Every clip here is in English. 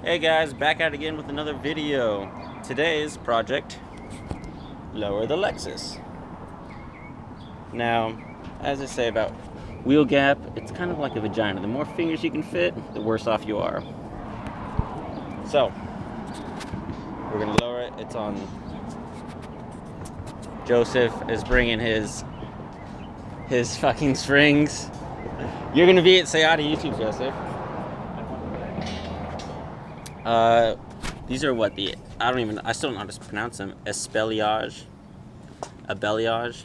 Hey guys, back at it again with another video. Today's project, lower the Lexus. Now, as I say about wheel gap, it's kind of like a vagina. The more fingers you can fit, the worse off you are. So, we're gonna lower it. It's on. Joseph is bringing his fucking strings. You're gonna be at Say Hi to YouTube, Joseph. These are what I still don't know how to pronounce them. Espaliage. Abeliage.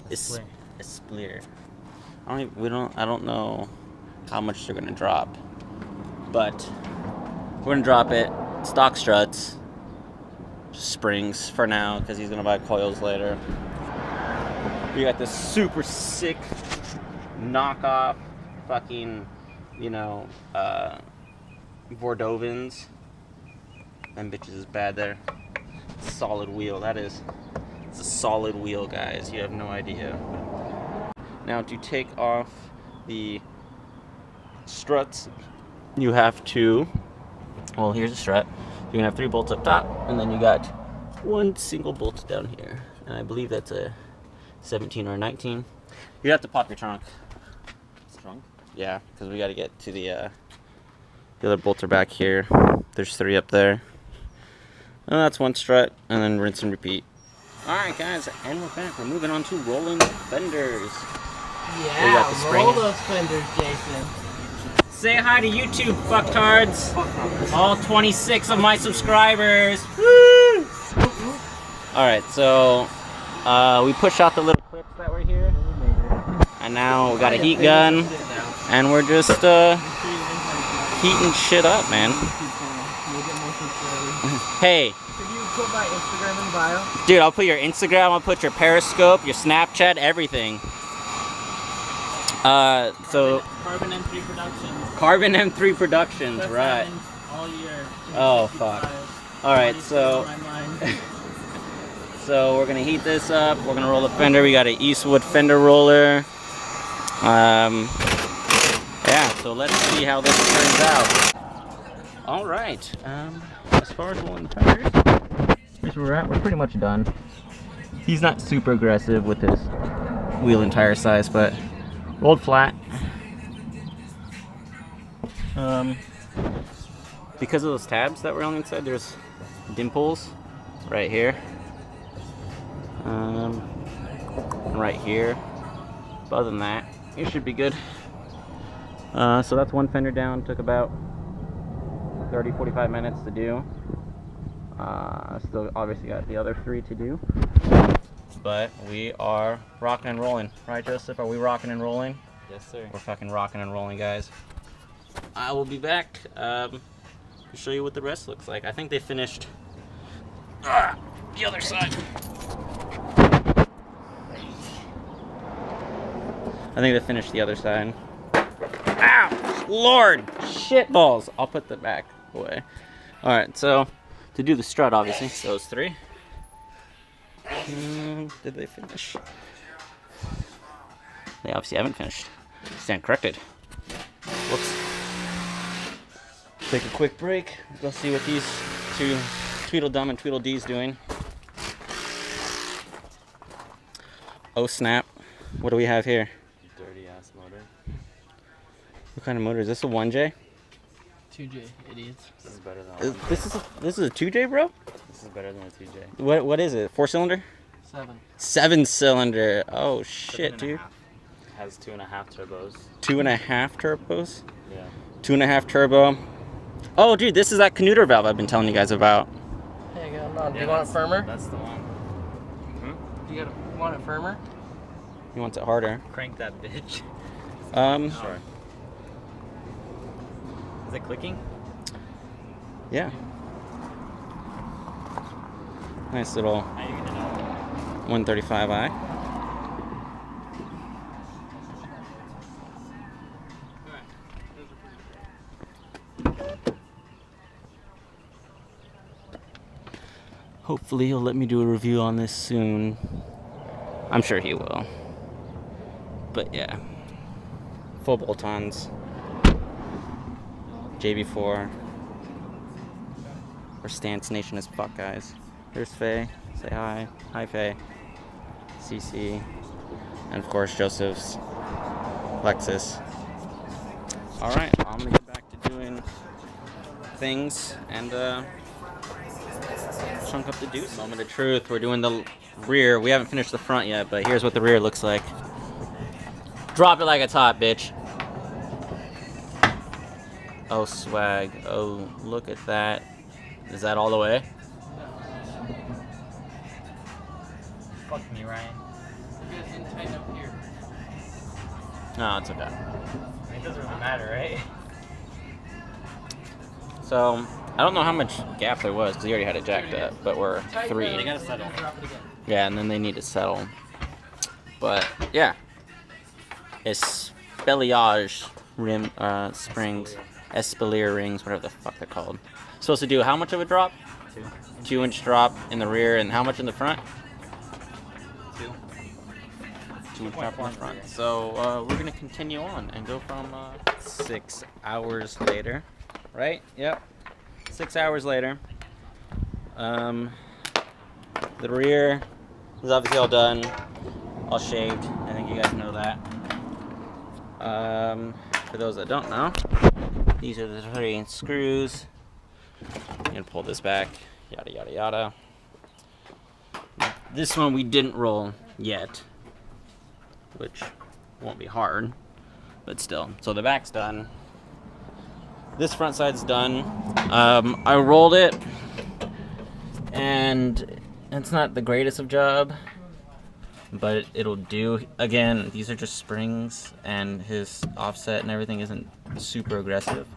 Esplir. I don't know how much they're gonna drop. But we're gonna drop it. Stock struts. Springs for now, because he's gonna buy coils later. We got this super sick knockoff fucking, Vordovins. Them bitches is bad there. Solid wheel, it's a solid wheel, guys. You have no idea. Now to take off the struts, you have to, well, here's a strut. You're gonna have 3 bolts up top, and then you got 1 single bolt down here. And I believe that's a 17 or a 19. You have to pop your trunk. Trunk? Yeah, because we got to get to the other bolts are back here. There's 3 up there. And that's 1 strut, and then rinse and repeat. Alright guys, and we're back. We're moving on to rolling fenders. Yeah, roll those fenders, Jason. Say hi to YouTube, fucktards. All 26 of my subscribers. Woo! Alright, so we pushed out the little clips that were here. And now we got a heat gun. And we're just heating shit up, man. Hey. Could you put my Instagram in the bio? Dude, I'll put your Instagram, I'll put your Periscope, your Snapchat, everything. Carbon M3 Productions. Carbon M3 Productions, Best right. All year. Oh, fuck. Alright, so... So we're gonna heat this up, we're gonna roll the fender. We got an Eastwood fender roller. Yeah, so let's see how this turns out. Alright, as far as rolling the fenders, here's where we're at. We're pretty much done. He's not super aggressive with his wheel and tire size, but rolled flat. Because of those tabs that were on the inside, there's dimples right here. Right here. But other than that, it should be good. So that's 1 fender down. Took about 30-45 minutes to do. Still obviously got the other 3 to do. But we are rocking and rolling. Right, Joseph? Are we rocking and rolling? Yes, sir. We're fucking rocking and rolling, guys. I will be back to show you what the rest looks like. I think they finished the other side. I think they finished the other side. Ow! Lord! Shit balls! I'll put the back away. Alright, so to do the strut, obviously, those 3. Did they finish? They obviously haven't finished. Stand corrected. Whoops. Take a quick break. Go see what these 2 Tweedledum and Tweedledee's doing. Oh snap. What do we have here? Dirty ass motor. What kind of motor is this? A 1J? 2J, idiots. This is better than a This is a 2J, bro? This is better than a 2J. What is it? 4-cylinder? 7. 7-cylinder. Oh shit, dude. It has 2.5 turbos. 2.5 turbos? Yeah. 2.5 turbo. Oh, dude, this is that Canuter valve I've been telling you guys about. Hey, do you want it firmer? That's the one. Do you want it firmer? He wants it harder. Crank that bitch. Sure. Is it clicking? Yeah. Nice little How are you gonna know? 135i. Hopefully he'll let me do a review on this soon. I'm sure he will. But yeah. Full bolt-ons. JB4. We're stance nation as fuck, guys. Here's Faye. Say hi. Hi, Faye. CC. And of course, Joseph's Lexus. Alright, I'm gonna get back to doing things and chunk up the deuce. Moment of truth. We're doing the rear. We haven't finished the front yet, but here's what the rear looks like. Drop it like it's hot, bitch. Oh, swag. Oh, look at that. Is that all the way? Fuck me, Ryan. You guys didn't tighten up here. No, it's okay. It doesn't really matter, right? So, I don't know how much gap there was, because he already had it jacked up, but we're 3. They gotta settle. Yeah, and then they need to settle. But, yeah. It's Espaliage rim, springs. Espalier rings, whatever the fuck they're called. Supposed to do how much of a drop? 2. 2-inch drop in the rear, and how much in the front? 2. 2-inch drop in the front. So we're gonna continue on and go from 6 hours later, right? Yep. 6 hours later. The rear is obviously all done, all shaved. I think you guys know that. For those that don't know, these are the 3 screws. I'm gonna pull this back, yada yada yada. This one we didn't roll yet, which won't be hard, but still. So the back's done. This front side's done. I rolled it, and it's not the greatest of job, but it'll do. Again, these are just springs, and his offset and everything isn't super aggressive.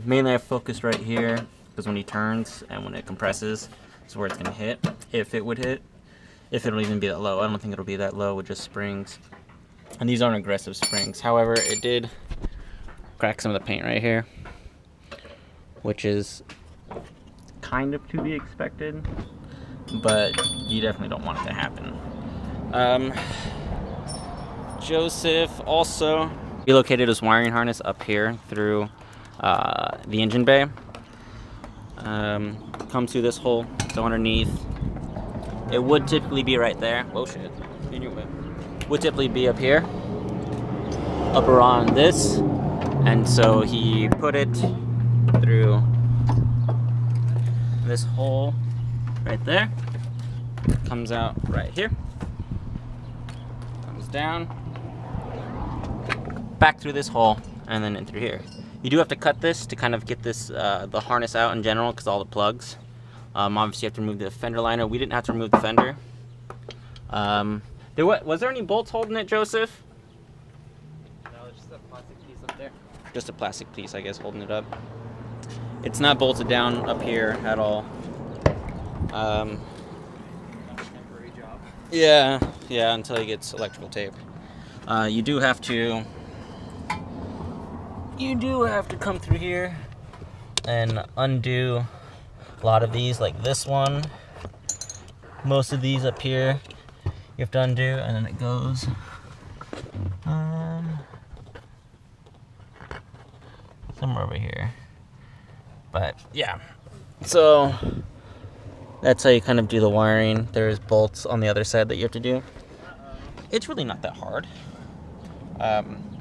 Mainly I focused right here, because when he turns and when it compresses, is where it's going to hit, if it would hit. If it'll even be that low. I don't think it'll be that low with just springs. And these aren't aggressive springs. However, it did crack some of the paint right here, which is kind of to be expected, but you definitely don't want it to happen. Joseph also relocated his wiring harness up here through the engine bay. Comes through this hole, so underneath. It would typically be right there. Whoa, shit. Would typically be up here, up around this, and so he put it through this hole right there. Comes out right here. Comes down, back through this hole, and then in through here. You do have to cut this to kind of get this the harness out in general, because all the plugs. Obviously you have to remove the fender liner. We didn't have to remove the fender. Was there any bolts holding it, Joseph? No, it's just a plastic piece up there. Just a plastic piece, I guess, holding it up. It's not bolted down up here at all. Temporary job. Yeah, until he gets electrical tape. You do have to come through here and undo a lot of these, like this one. Most of these up here you have to undo, and then it goes somewhere over here. But yeah, so that's how you kind of do the wiring. There's bolts on the other side that you have to do. It's really not that hard.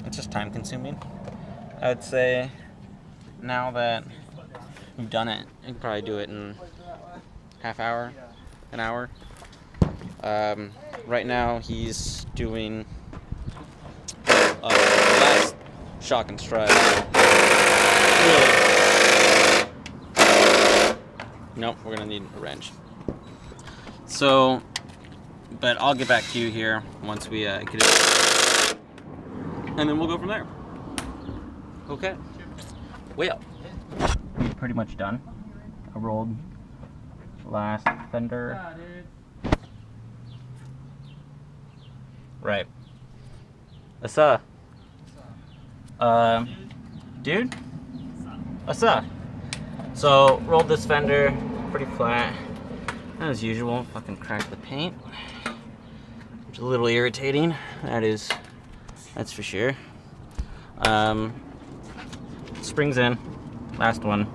It's just time consuming. I would say now that we've done it, you can probably do it in half hour, an hour. Right now he's doing last shock and strut. Nope, we're gonna need a wrench. So, but I'll get back to you here once we get it, and then we'll go from there. Okay. Well, we're pretty much done. I rolled last fender. Right. Asa. Dude? Asa. So, rolled this fender pretty flat. As usual, fucking cracked the paint. Which is a little irritating. That's for sure. Springs in. Last one.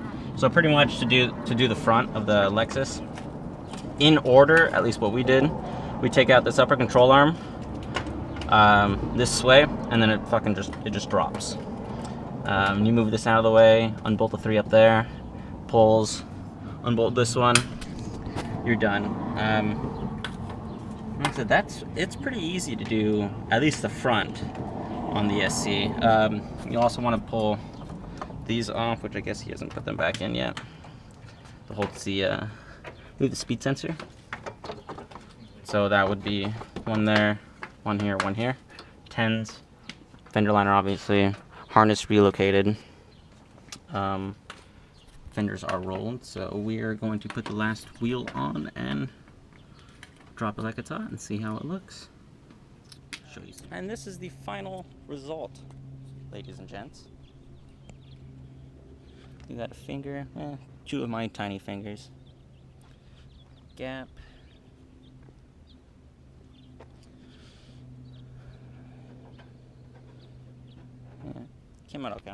So pretty much to do the front of the Lexus, in order, at least what we did, we take out this upper control arm this way, and then it just drops. You move this out of the way, unbolt the 3 up there, pulls, unbolt this one, you're done. Like I said, it's pretty easy to do, at least the front on the SC. You also want to pull these off, which I guess he hasn't put them back in yet. To hold move the speed sensor. So that would be one there, one here, one here. 10s, fender liner obviously, harness relocated. Fenders are rolled, so we are going to put the last wheel on and drop it like it's hot and see how it looks. Show you some. And this is the final result, ladies and gents. You got a finger, 2 of my tiny fingers. Gap. Yeah, came out okay.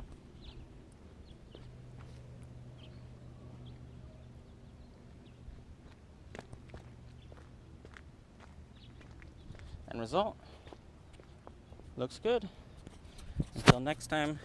End result looks good. Until next time.